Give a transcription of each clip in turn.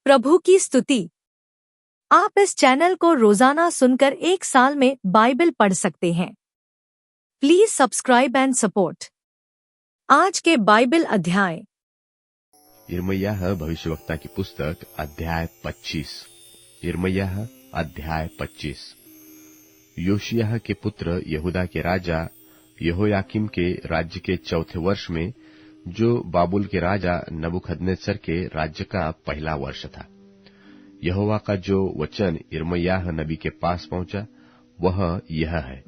प्रभु की स्तुति। आप इस चैनल को रोजाना सुनकर एक साल में बाइबल पढ़ सकते हैं। Please subscribe and support. आज के बाइबल अध्याय। यिर्मयाह भविष्यवक्ता की पुस्तक अध्याय 25। यिर्मयाह अध्याय 25। योशिय्याह के पुत्र यहूदा के राजा यहोयाकीम के राज्य के चौथे वर्ष में, जो बाबुल के राजा नबूकदनेस्सर के राज्य का पहला वर्ष था, यहोवा का जो वचन यिर्मयाह नबी के पास पहुंचा वह यह है।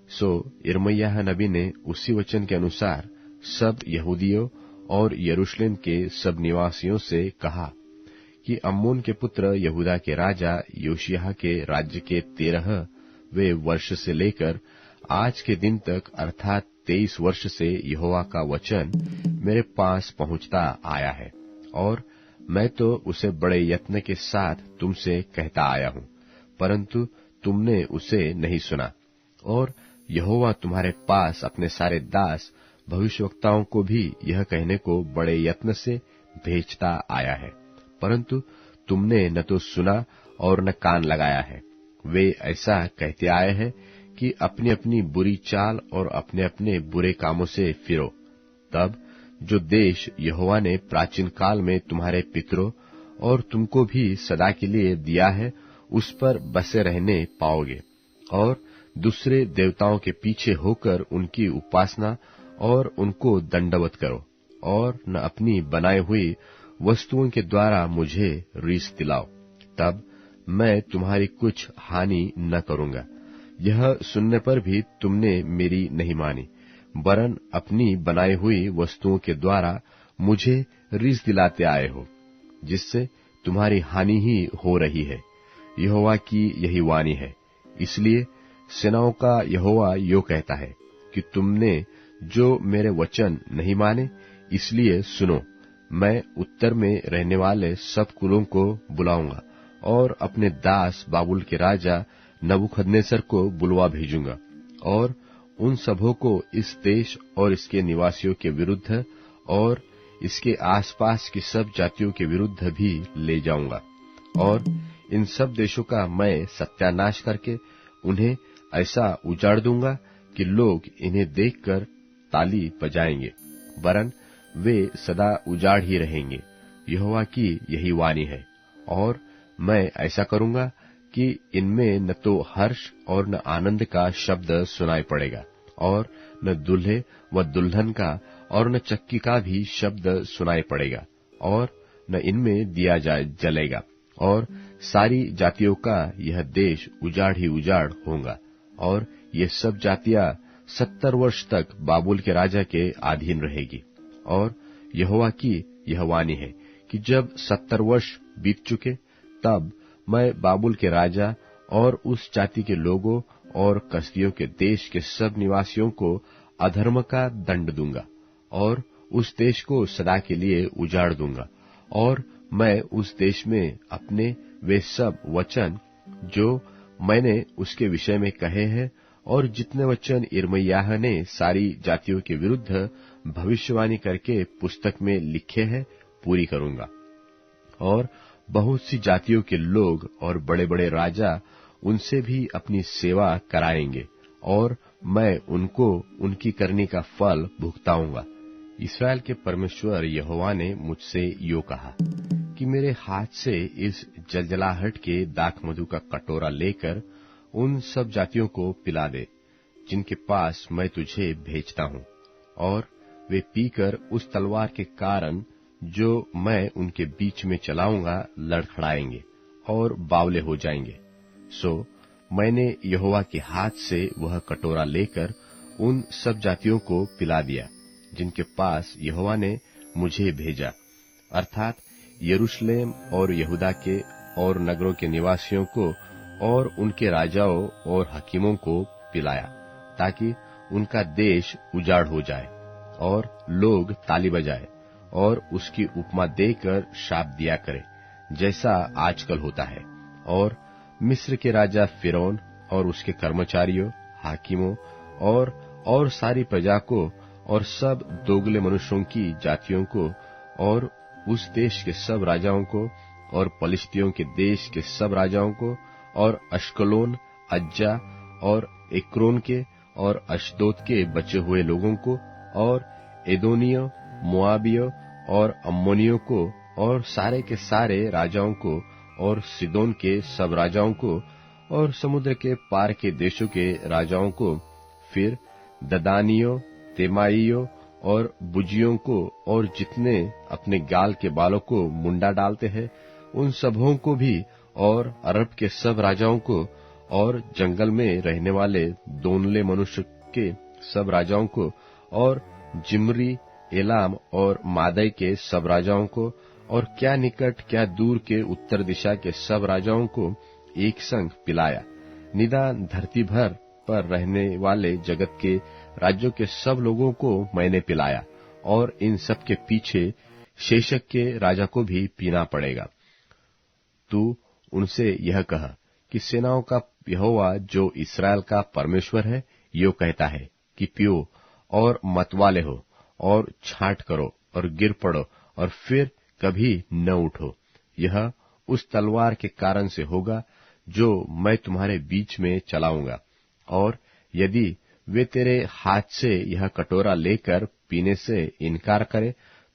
सो यिर्मयाह नबी ने उसी वचन के अनुसार सब यहूदियों और यरूशलेम के सब निवासियों से कहा कि अम्मोन के पुत्र यहूदा के राजा योशिय्याह के राज्य के 13वें वर्ष से लेकर आज के दिन तक, अर्थात 23 वर्ष से यहोवा का वचन मेरे पास पहुंचता आया है, और मैं तो उसे बड़े यत्न के साथ तुमसे कहता आया हूं, परंतु तुमने उसे नहीं सुना। और यहोवा तुम्हारे पास अपने सारे दास भविष्यवक्ताओं को भी यह कहने को बड़े यत्न से भेजता आया है, परंतु तुमने न तो सुना और न कान लगाया है। वे ऐसा कहते आए हैं कि अपनी अपनी बुरी चाल और अपने अपने बुरे कामों से फिरो। तब जो देश यहोवा ने प्राचीन काल में तुम्हारे पितरों और तुमको भी सदा के लिए दिया है, उस पर बसे रहने पाओगे, और दूसरे देवताओं के पीछे होकर उनकी उपासना और उनको दंडवत करो, और न अपनी बनाई हुई वस्तुओं के द्वारा मुझे रीस दिलाओ। तब मैं तुम्हारी कुछ हानि न करूंगा। यह सुनने पर भी तुमने मेरी नहीं मानी, वरन अपनी बनाई हुई वस्तुओं के द्वारा मुझे रीस दिलाते आए हो, जिससे तुम्हारी हानि ही हो रही है। यहोवा की यही वाणी है। इसलिए सेनाओं का यहोवा यो कहता है कि तुमने जो मेरे वचन नहीं माने, इसलिए सुनो, मैं उत्तर में रहने वाले सब कुलों को बुलाऊंगा और अपने दास बाबुल के राजा नबूकदनेस्सर को बुलवा भेजूंगा, और उन सबों को इस देश और इसके निवासियों के विरुद्ध और इसके आसपास की सब जातियों के विरुद्ध भी ले जाऊंगा, और इन सब देशों का मैं सत्यानाश करके उन्हें ऐसा उजाड़ दूंगा कि लोग इन्हें देखकर ताली बजाएंगे, वरन वे सदा उजाड़ ही रहेंगे। यहोवा की यही वाणी है। और मैं ऐसा करूंगा कि इनमें न तो हर्ष और न आनंद का शब्द सुनाई पड़ेगा, और न दूल्हे व दुल्हन का और न चक्की का भी शब्द सुनाई पड़ेगा, और न इनमें दिया जलेगा, और सारी जातियों का यह देश उजाड़ ही उजाड़ होगा। और ये सब जातियां 70 वर्ष तक बाबुल के राजा के अधीन रहेगी। और यहोवा की यह वाणी है कि जब 70 वर्ष बीत चुके, तब मैं बाबुल के राजा और उस जाति के लोगों और कसदियों के देश के सब निवासियों को अधर्म का दंड दूंगा, और उस देश को सदा के लिए उजाड़ दूंगा। और मैं उस देश में अपने वे सब वचन जो मैंने उसके विषय में कहे हैं, और जितने वचन यिर्मयाह ने सारी जातियों के विरुद्ध भविष्यवाणी करके पुस्तक में लिखे हैं, पूरी करूंगा। और बहुत सी जातियों के लोग और बड़े बड़े राजा उनसे भी अपनी सेवा कराएंगे, और मैं उनको उनकी करने का फल भुगताऊंगा। इस्राएल के परमेश्वर यहोवा ने मुझसे यो कहा कि मेरे हाथ से इस जलजलाहट के दाखमधु का कटोरा लेकर उन सब जातियों को पिला दे जिनके पास मैं तुझे भेजता हूं, और वे पीकर उस तलवार के कारण जो मैं उनके बीच में चलाऊंगा लड़खड़ाएंगे और बावले हो जाएंगे। सो मैंने यहोवा के हाथ से वह कटोरा लेकर उन सब जातियों को पिला दिया जिनके पास यहोवा ने मुझे भेजा, अर्थात यरूशलेम और यहूदा के और नगरों के निवासियों को और उनके राजाओं और हकीमों को पिलाया, ताकि उनका देश उजाड़ हो जाए और लोग ताली बजाए और उसकी उपमा देकर शाप दिया करे, जैसा आजकल होता है। और मिस्र के राजा फिरौन और उसके कर्मचारियों, हाकिमों और सारी प्रजा को और सब दोगले मनुष्यों की जातियों को और उस देश के सब राजाओं को और पलिश्तियों के देश के सब राजाओं को, और अश्कलोन, अज्जा और एक्रोन के और अश्दोद के बचे हुए लोगों को, और एदोनियों, मोआबियों और अम्मोनियों को, और सारे के सारे राजाओं को, और सिदोन के सब राजाओं को, और समुद्र के पार के देशों के राजाओं को, फिर ददानियों, तेमाइयों और बुजियों को, और जितने अपने गाल के बालों को मुंडा डालते हैं उन सबों को भी, और अरब के सब राजाओं को, और जंगल में रहने वाले दोनले मनुष्य के सब राजाओं को, और जिमरी, एलाम और मादै के सब राजाओं को, और क्या निकट क्या दूर के उत्तर दिशा के सब राजाओं को एक संग पिलाया। निदान धरती भर पर रहने वाले जगत के राज्यों के सब लोगों को मैंने पिलाया, और इन सब के पीछे शेशक के राजा को भी पीना पड़ेगा। तू उनसे यह कह कि सेनाओं का यहोवा जो इस्राएल का परमेश्वर है यो कहता है कि पियो और मतवाले हो, और छांट करो और गिर पड़ो, और फिर कभी न उठो। यह उस तलवार के कारण से होगा जो मैं तुम्हारे बीच में चलाऊंगा। और यदि वे तेरे हाथ से यह कटोरा लेकर पीने से इनकार करे,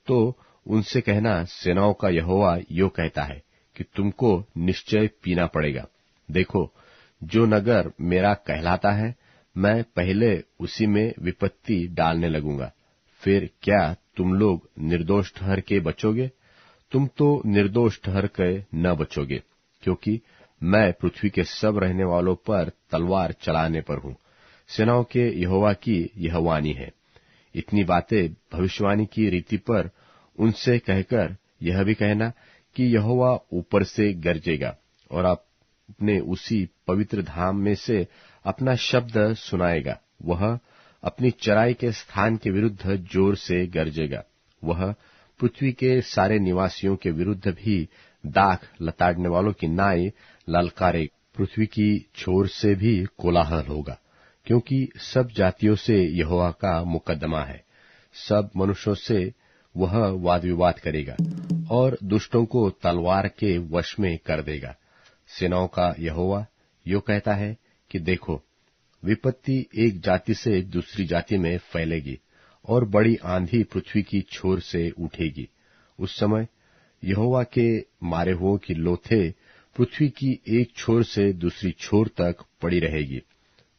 तो उनसे कहना, सेनाओं का यहोवा यो कहता है कि तुमको निश्चय पीना पड़ेगा। देखो, जो नगर मेरा कहलाता है, मैं पहले उसी में विपत्ति डालने लगूंगा। फिर क्या तुम लोग निर्दोष ठहर के बचोगे? तुम तो निर्दोष ठहर के न बचोगे, क्योंकि मैं पृथ्वी के सब रहने वालों पर तलवार चलाने पर हूँ। सेनाओं के यहोवा की यह वाणी है। इतनी बातें भविष्यवाणी की रीति पर उनसे कहकर यह भी कहना कि यहोवा ऊपर से गरजेगा, और अपने उसी पवित्र धाम में से अपना शब्द सुनाएगा। वह अपनी चराई के स्थान के विरुद्ध जोर से गरजेगा। वह पृथ्वी के सारे निवासियों के विरुद्ध भी दाख लताड़ने वालों की नाई ललकारे। पृथ्वी की छोर से भी कोलाहल होगा, क्योंकि सब जातियों से यहोवा का मुकदमा है। सब मनुष्यों से वह वाद विवाद करेगा, और दुष्टों को तलवार के वश में कर देगा। सेनाओं का यहोवा यो कहता है कि देखो, विपत्ति एक जाति से दूसरी जाति में फैलेगी, और बड़ी आंधी पृथ्वी की छोर से उठेगी। उस समय यहोवा के मारे हुओं की लोथें पृथ्वी की एक छोर से दूसरी छोर तक पड़ी रहेगी।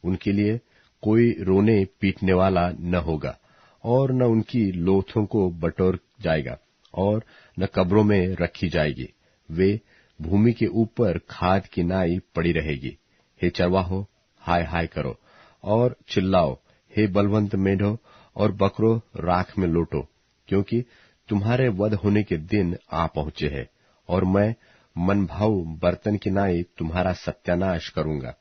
उनके लिए कोई रोने पीटने वाला न होगा, और न उनकी लोथों को बटोर जाएगा, और न कब्रों में रखी जाएगी। वे भूमि के ऊपर खाद की नाई पड़ी रहेगी। हे चरवाहो, हाय हाय करो और चिल्लाओ। हे बलवंत मेढ़ो और बकरो, राख में लौटो, क्योंकि तुम्हारे वध होने के दिन आ पहुंचे हैं, और मैं मनभाऊ बर्तन की नाई तुम्हारा सत्यानाश करूंगा।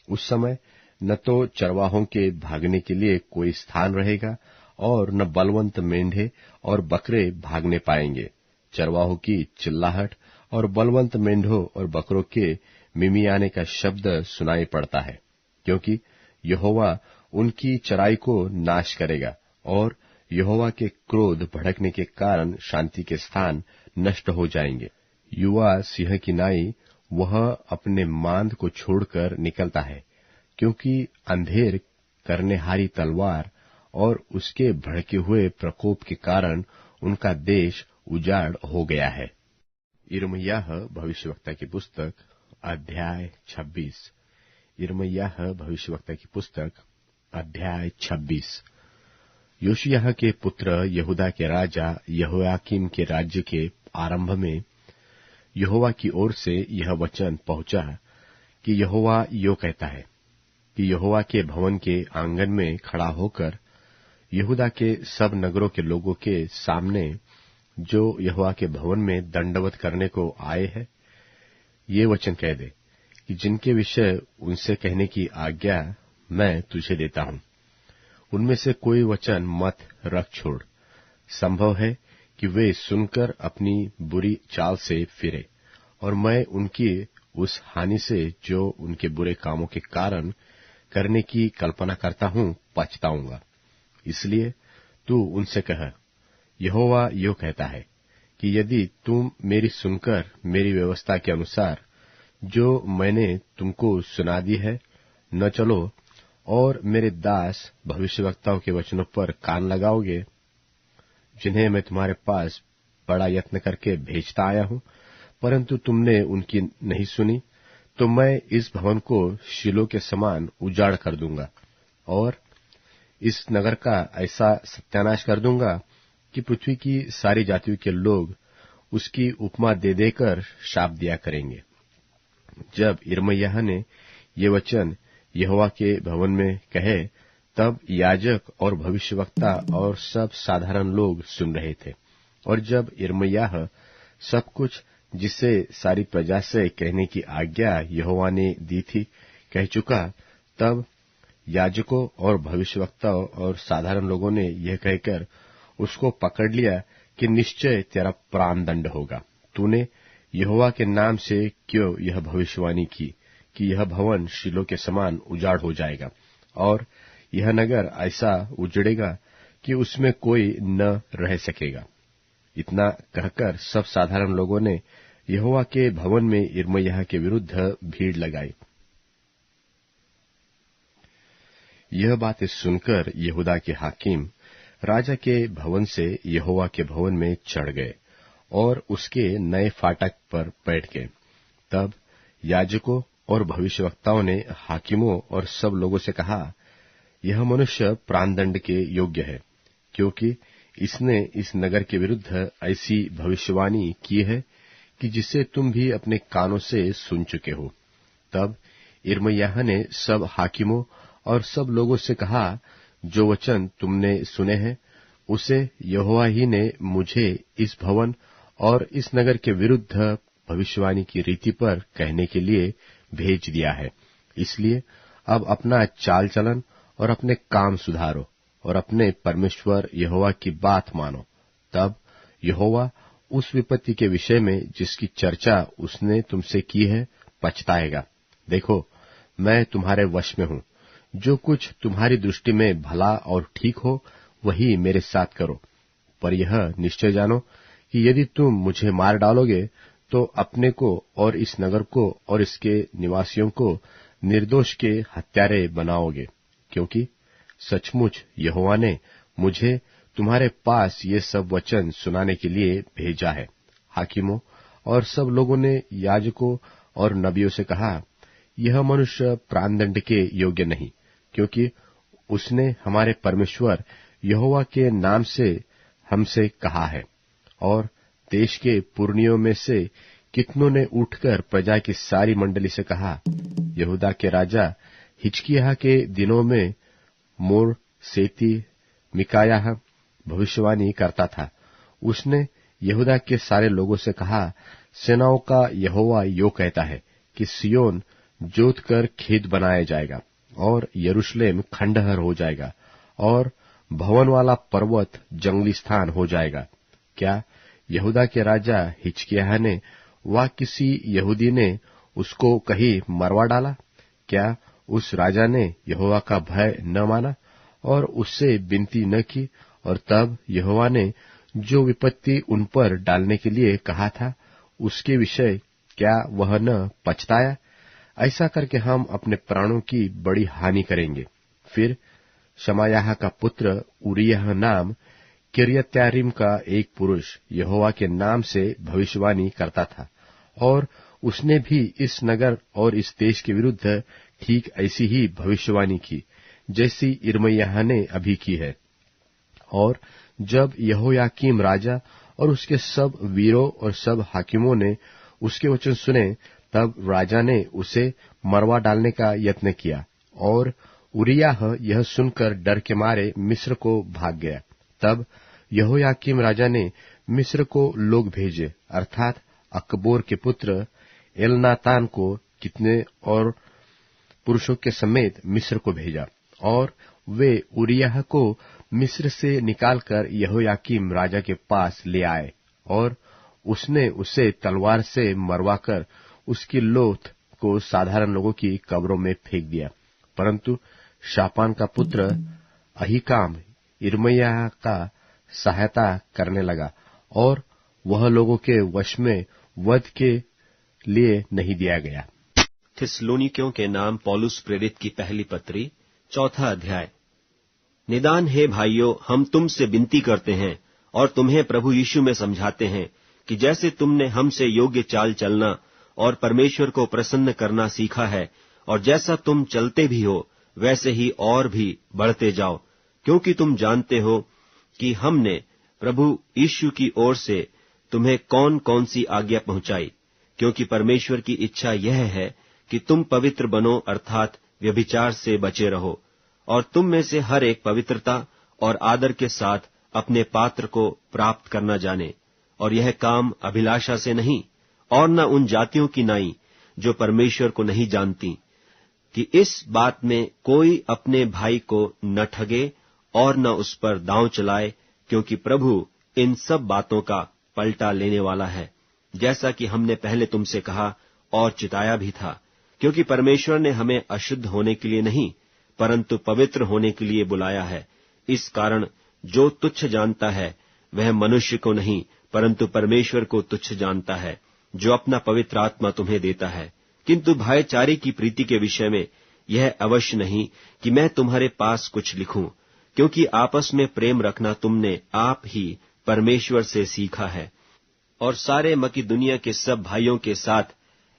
उस समय न तो चरवाहों के भागने के लिए कोई स्थान रहेगा, और न बलवंत मेंढे और बकरे भागने पाएंगे। चरवाहों की चिल्लाहट और बलवंत मेंढों और बकरों के मिमियाने का शब्द सुनाई पड़ता है, क्योंकि यहोवा उनकी चराई को नाश करेगा, और यहोवा के क्रोध भड़कने के कारण शांति के स्थान नष्ट हो जाएंगे। युवा सिंह की नाई वह अपने मांद को छोड़कर निकलता है, क्योंकि अंधेर करनेहारी तलवार और उसके भड़के हुए प्रकोप के कारण उनका देश उजाड़ हो गया है। यिर्मयाह भविष्यवक्ता की पुस्तक अध्याय 26। यिर्मयाह भविष्यवक्ता की पुस्तक अध्याय 26। योशिय्याह के पुत्र यहूदा के राजा यहोयाकीम के राज्य के आरंभ में यहोवा की ओर से यह वचन पहुंचा कि यहोवा यो कहता है कि यहोवा के भवन के आंगन में खड़ा होकर यहूदा के सब नगरों के लोगों के सामने जो यहोवा के भवन में दंडवत करने को आए हैं, ये वचन कह दे कि जिनके विषय उनसे कहने की आज्ञा मैं तुझे देता हूं, उनमें से कोई वचन मत रख छोड़। संभव है कि वे सुनकर अपनी बुरी चाल से फिरे, और मैं उनकी उस हानि से जो उनके बुरे कामों के कारण करने की कल्पना करता हूं पछताऊंगा। इसलिए तू उनसे कह, यहोवा यो कहता है कि यदि तुम मेरी सुनकर मेरी व्यवस्था के अनुसार जो मैंने तुमको सुना दी है न चलो और मेरे दास भविष्यवक्ताओं के वचनों पर कान लगाओगे, जिन्हें मैं तुम्हारे पास बड़ा यत्न करके भेजता आया हूं, परंतु तुमने उनकी नहीं सुनी, तो मैं इस भवन को शीलो के समान उजाड़ कर दूंगा और इस नगर का ऐसा सत्यानाश कर दूंगा कि पृथ्वी की सारी जातियों के लोग उसकी उपमा दे देकर शाप दिया करेंगे। जब यिर्मयाह ने ये वचन यहोवा के भवन में कहे, तब याजक और भविष्यवक्ता और सब साधारण लोग सुन रहे थे। और जब यिर्मयाह सब कुछ जिसे सारी प्रजा से कहने की आज्ञा यहोवा ने दी थी कह चुका, तब याजकों और भविष्यवक्ताओं और साधारण लोगों ने यह कहकर उसको पकड़ लिया कि निश्चय तेरा प्राण दंड होगा। तूने यहोवा के नाम से क्यों यह भविष्यवाणी की कि यह भवन शीलो के समान उजाड़ हो जाएगा और यह नगर ऐसा उजड़ेगा कि उसमें कोई न रह सकेगा। इतना कहकर सब साधारण लोगों ने यहोवा के भवन में यिर्मयाह के विरुद्ध भीड़ लगाई। यह बातें सुनकर यहूदा के हाकिम राजा के भवन से यहोवा के भवन में चढ़ गए और उसके नए फाटक पर बैठ गए। तब याजकों और भविष्यवक्ताओं ने हाकिमों और सब लोगों से कहा, यह मनुष्य प्राणदंड के योग्य है, क्योंकि इसने इस नगर के विरुद्ध ऐसी भविष्यवाणी की है कि जिसे तुम भी अपने कानों से सुन चुके हो। तब यिर्मयाह ने सब हाकिमों और सब लोगों से कहा, जो वचन तुमने सुने हैं उसे यहोवा ही ने मुझे इस भवन और इस नगर के विरुद्ध भविष्यवाणी की रीति पर कहने के लिए भेज दिया है। इसलिए अब अपना चाल चलन और अपने काम सुधारो और अपने परमेश्वर यहोवा की बात मानो। तब यहोवा उस विपत्ति के विषय में जिसकी चर्चा उसने तुमसे की है पछताएगा। देखो, मैं तुम्हारे वश में हूं, जो कुछ तुम्हारी दृष्टि में भला और ठीक हो वही मेरे साथ करो। पर यह निश्चय जानो कि यदि तुम मुझे मार डालोगे तो अपने को और इस नगर को और इसके निवासियों को निर्दोष के हत्यारे बनाओगे, क्योंकि सचमुच यहोवा ने मुझे तुम्हारे पास ये सब वचन सुनाने के लिए भेजा है। हाकिमों और सब लोगों ने याजकों और नबियों से कहा, यह मनुष्य प्राणदंड के योग्य नहीं, क्योंकि उसने हमारे परमेश्वर यहोवा के नाम से हमसे कहा है। और देश के पुरनियों में से कितनों ने उठकर प्रजा की सारी मंडली से कहा, यहूदा के राजा हिजकिय्याह के दिनों में मोर सेती मिकायाह भविष्यवाणी करता था। उसने यहूदा के सारे लोगों से कहा, सेनाओं का यहोवा यो कहता है कि सिय्योन जोत कर खेत बनाया जाएगा और यरूशलेम खंडहर हो जाएगा और भवन वाला पर्वत जंगली स्थान हो जाएगा। क्या यहूदा के राजा हिजकिय्याह ने वा किसी यहूदी ने उसको कहीं मरवा डाला? क्या उस राजा ने यहोवा का भय न माना और उससे विनती न की? और तब यहोवा ने जो विपत्ति उन पर डालने के लिए कहा था उसके विषय क्या वह न पछताया? ऐसा करके हम अपने प्राणों की बड़ी हानि करेंगे। फिर शमायाह का पुत्र उरिय्याह नाम किर्यत्यारीम का एक पुरुष यहोवा के नाम से भविष्यवाणी करता था, और उसने भी इस नगर और इस देश के विरुद्ध ठीक ऐसी ही भविष्यवाणी की जैसी यिर्मयाह ने अभी की है। और जब यहोयाकीम राजा और उसके सब वीरों और सब हाकिमों ने उसके वचन सुने, तब राजा ने उसे मरवा डालने का यत्न किया, और उरिय्याह यह सुनकर डर के मारे मिस्र को भाग गया। तब यहोयाकीम राजा ने मिस्र को लोग भेजे, अर्थात अकबोर के पुत्र एलनातान को कितने और पुरुषों के समेत मिस्र को भेजा, और वे उरिय्याह को मिस्र से निकालकर यहोयाकीम राजा के पास ले आए, और उसने उसे तलवार से मरवाकर उसकी लोथ को साधारण लोगों की कब्रों में फेंक दिया। परंतु शापान का पुत्र अहीकाम यिर्मयाह का सहायता करने लगा, और वह लोगों के वश में वध के लिए नहीं दिया गया। थिस्सलुनीकियों के नाम पौलुस प्रेरित की पहली पत्री 4 अध्याय। निदान हे भाइयों, हम तुमसे विनती करते हैं और तुम्हें प्रभु यीशु में समझाते हैं कि जैसे तुमने हमसे योग्य चाल चलना और परमेश्वर को प्रसन्न करना सीखा है, और जैसा तुम चलते भी हो वैसे ही और भी बढ़ते जाओ, क्योंकि तुम जानते हो कि हमने प्रभु यीशु की ओर से तुम्हें कौन कौन सी आज्ञा पहुंचाई। क्योंकि परमेश्वर की इच्छा यह है कि तुम पवित्र बनो, अर्थात व्यभिचार से बचे रहो, और तुम में से हर एक पवित्रता और आदर के साथ अपने पात्र को प्राप्त करना जाने। और यह काम अभिलाषा से नहीं, और न उन जातियों की नाई जो परमेश्वर को नहीं जानती, कि इस बात में कोई अपने भाई को न ठगे और न उस पर दांव चलाए, क्योंकि प्रभु इन सब बातों का पलटा लेने वाला है, जैसा कि हमने पहले तुमसे कहा और चिताया भी था। क्योंकि परमेश्वर ने हमें अशुद्ध होने के लिए नहीं, परंतु पवित्र होने के लिए बुलाया है। इस कारण जो तुच्छ जानता है वह मनुष्य को नहीं, परंतु परमेश्वर को तुच्छ जानता है, जो अपना पवित्र आत्मा तुम्हें देता है। किंतु भाईचारे की प्रीति के विषय में यह अवश्य नहीं कि मैं तुम्हारे पास कुछ लिखूं, क्योंकि आपस में प्रेम रखना तुमने आप ही परमेश्वर से सीखा है, और सारे मकिदुनिया के सब भाइयों के साथ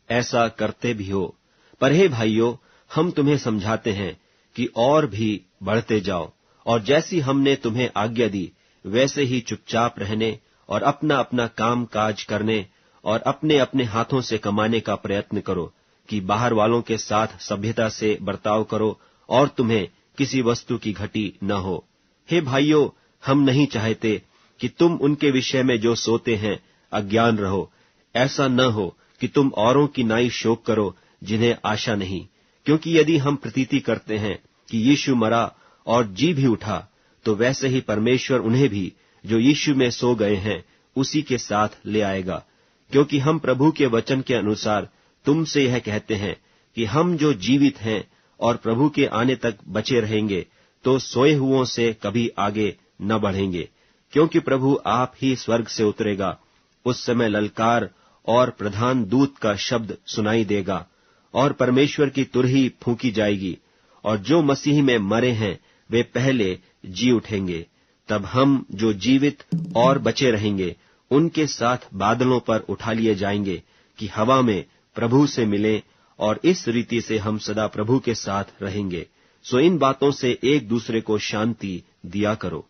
ऐसा करते भी हो। पर हे भाइयों, हम तुम्हें समझाते हैं कि और भी बढ़ते जाओ, और जैसी हमने तुम्हें आज्ञा दी वैसे ही चुपचाप रहने और अपना अपना काम काज करने और अपने अपने हाथों से कमाने का प्रयत्न करो, कि बाहर वालों के साथ सभ्यता से बर्ताव करो और तुम्हें किसी वस्तु की घटी न हो। हे भाइयों, हम नहीं चाहते कि तुम उनके विषय में जो सोते हैं अज्ञान रहो। ऐसा न हो कि तुम औरों की नाई शोक करो जिन्हें आशा नहीं। क्योंकि यदि हम प्रतीति करते हैं कि यीशु मरा और जी भी उठा, तो वैसे ही परमेश्वर उन्हें भी जो यीशु में सो गए हैं उसी के साथ ले आएगा। क्योंकि हम प्रभु के वचन के अनुसार तुमसे यह कहते हैं कि हम जो जीवित हैं और प्रभु के आने तक बचे रहेंगे, तो सोए हुओं से कभी आगे न बढ़ेंगे। क्योंकि प्रभु आप ही स्वर्ग से उतरेगा। उस समय ललकार और प्रधान दूत का शब्द सुनाई देगा, और परमेश्वर की तुरही फूंकी जाएगी, और जो मसीह में मरे हैं वे पहले जी उठेंगे। तब हम जो जीवित और बचे रहेंगे उनके साथ बादलों पर उठा लिए जाएंगे, कि हवा में प्रभु से मिलें, और इस रीति से हम सदा प्रभु के साथ रहेंगे। सो इन बातों से एक दूसरे को शांति दिया करो।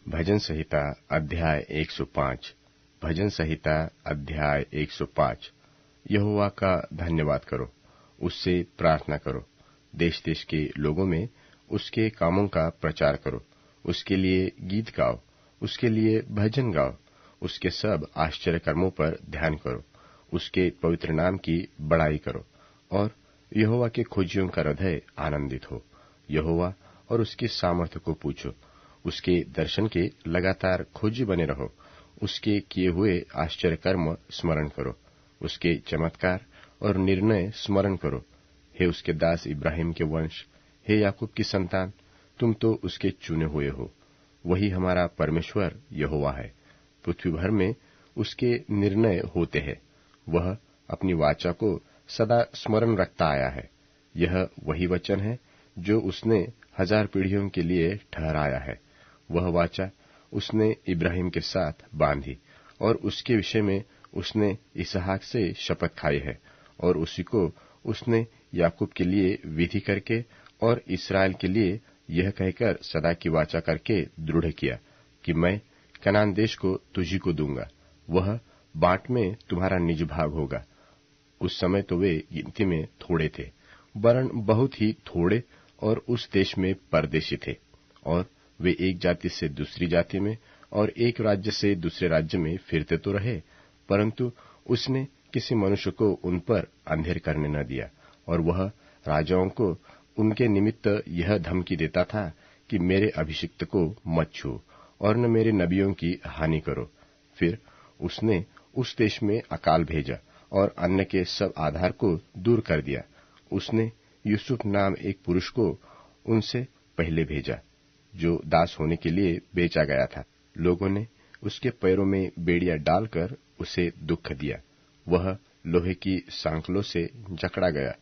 भजन संहिता अध्याय 105। भजन संहिता अध्याय 105। यहोवा का धन्यवाद करो, उससे प्रार्थना करो, देश देश के लोगों में उसके कामों का प्रचार करो, उसके लिए गीत गाओ, उसके लिए भजन गाओ, उसके सब आश्चर्य कर्मों पर ध्यान करो, उसके पवित्र नाम की बड़ाई करो, और यहोवा के खोजियों का हृदय आनंदित हो। यहोवा और उसकी सामर्थ्य को पूछो, उसके दर्शन के लगातार खोजी बने रहो, उसके किए हुए आश्चर्य कर्म स्मरण करो, उसके चमत्कार और निर्णय स्मरण करो। हे उसके दास इब्राहिम के वंश, हे याकूब की संतान, तुम तो उसके चुने हुए हो। वही हमारा परमेश्वर यहोवा है। पृथ्वी भर में उसके निर्णय होते हैं। वह अपनी वाचा को सदा स्मरण रखता आया है। यह वही वचन है जो उसने 1000 पीढ़ियों के लिए ठहराया है। वह वाचा उसने इब्राहिम के साथ बांधी, और उसके विषय में उसने इसहाक से शपथ खाई है, और उसी को उसने याकूब के लिए विधि करके और इस्राएल के लिए यह कहकर सदा की वाचा करके दृढ़ किया कि मैं कनान देश को तुझी को दूंगा, वह बांट में तुम्हारा निज भाग होगा। उस समय तो वे गिनती में थोड़े थे, वरन बहुत ही थोड़े, और उस देश में परदेशी थे, और वे एक जाति से दूसरी जाति में और एक राज्य से दूसरे राज्य में फिरते तो रहे, परंतु उसने किसी मनुष्य को उन पर अंधेर करने न दिया। और वह राजाओं को उनके निमित्त यह धमकी देता था कि मेरे अभिषिक्त को मत छू और न मेरे नबियों की हानि करो। फिर उसने उस देश में अकाल भेजा और अन्न के सब आधार को दूर कर दिया। उसने यूसुफ नाम एक पुरुष को उनसे पहले भेजा, जो दास होने के लिए बेचा गया था। लोगों ने उसके पैरों में बेड़ियां डालकर उसे दुख दिया। वह लोहे की सांकलों से जकड़ा गया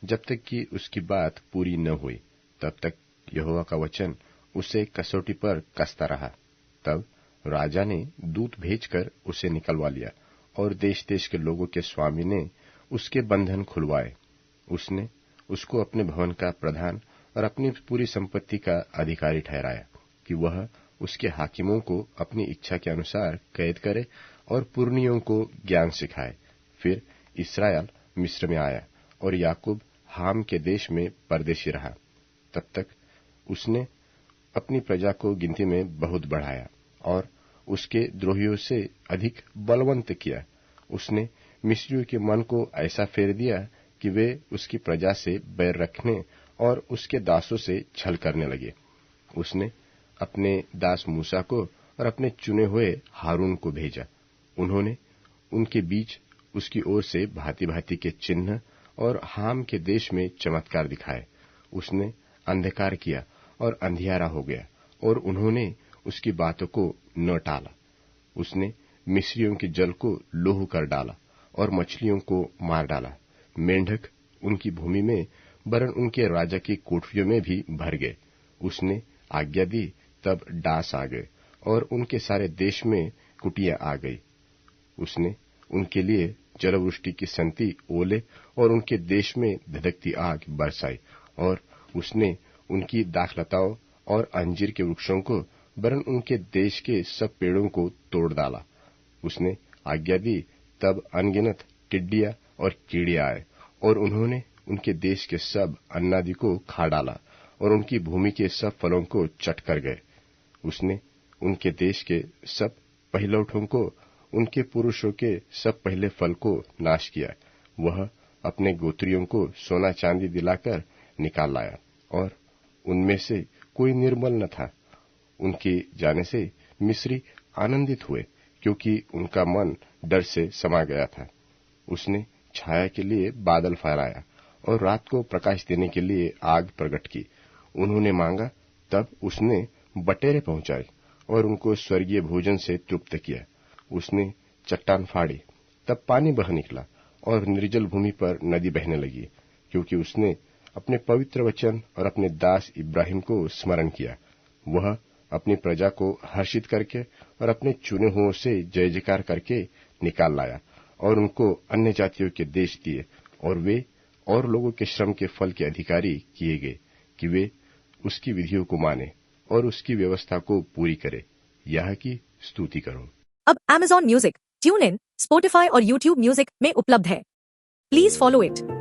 जब तक कि उसकी बात पूरी न हुई। तब तक यहोवा का वचन उसे कसौटी पर कसता रहा। तब राजा ने दूत भेजकर उसे निकलवा लिया और देश देश के लोगों के स्वामी ने उसके बंधन खुलवाए। उसने उसको अपने भवन का प्रधान और अपनी पूरी संपत्ति का अधिकारी ठहराया कि वह उसके हाकिमों को अपनी इच्छा के अनुसार कैद करे और पुरनियों को ज्ञान सिखाए। फिर इस्राएल मिस्र में आया और याकूब हाम के देश में परदेशी रहा। तब तक उसने अपनी प्रजा को गिनती में बहुत बढ़ाया और उसके द्रोहियों से अधिक बलवंत किया। उसने मिस्रियों के मन को ऐसा फेर दिया कि वे उसकी प्रजा से बैर रखने और उसके दासों से छल करने लगे। उसने अपने दास मूसा को और अपने चुने हुए हारून को भेजा। उन्होंने उनके बीच उसकी ओर से भांति भांति के चिन्ह और हाम के देश में चमत्कार दिखाए। उसने अंधकार किया और अंधियारा हो गया और उन्होंने उसकी बातों को न टाला। उसने मिस्रियों के जल को लोह कर डाला और मछलियों को मार डाला। मेंढक उनकी भूमि में वरन उनके राजा की कोठरियों में भी भर गए। उसने आज्ञा दी तब डास आ गए और उनके सारे देश में कुटिया आ गई। उसने उनके लिए जलवृष्टि की संति ओले और उनके देश में धधकती आग बरसाई और उसने उनकी दाखलताओं और अंजीर के वृक्षों को वरन उनके देश के सब पेड़ों को तोड़ डाला। उसने आज्ञा दी तब अनगिनत टिड्डियां और कीड़े आए और उन्होंने उनके देश के सब अन्नादि को खा डाला और उनकी भूमि के सब फलों को चट कर गए। उसने उनके देश के सब पहिलौठों को उनके पुरुषों के सब पहले फल को नाश किया। वह अपने गोत्रियों को सोना चांदी दिलाकर निकाल लाया और उनमें से कोई निर्मल न था। उनके जाने से मिस्री आनंदित हुए क्योंकि उनका मन डर से समा गया था। उसने छाया के लिए बादल फहराया और रात को प्रकाश देने के लिए आग प्रकट की। उन्होंने मांगा तब उसने बटेरे पहुंचाए और उनको स्वर्गीय भोजन से तृप्त किया। उसने चट्टान फाड़ी तब पानी बह निकला और निर्जल भूमि पर नदी बहने लगी, क्योंकि उसने अपने पवित्र वचन और अपने दास इब्राहिम को स्मरण किया। वह अपनी प्रजा को हर्षित करके और अपने चुने हुओं से जय जयकार करके निकाल लाया और उनको अन्य जातियों के देश दिए और वे और लोगों के श्रम के फल के अधिकारी किए गए कि वे उसकी विधियों को माने और उसकी व्यवस्था को पूरी करे। यह की स्तुति करो। अब Amazon music, tune in, Spotify और YouTube म्यूजिक में उपलब्ध है। Please follow it.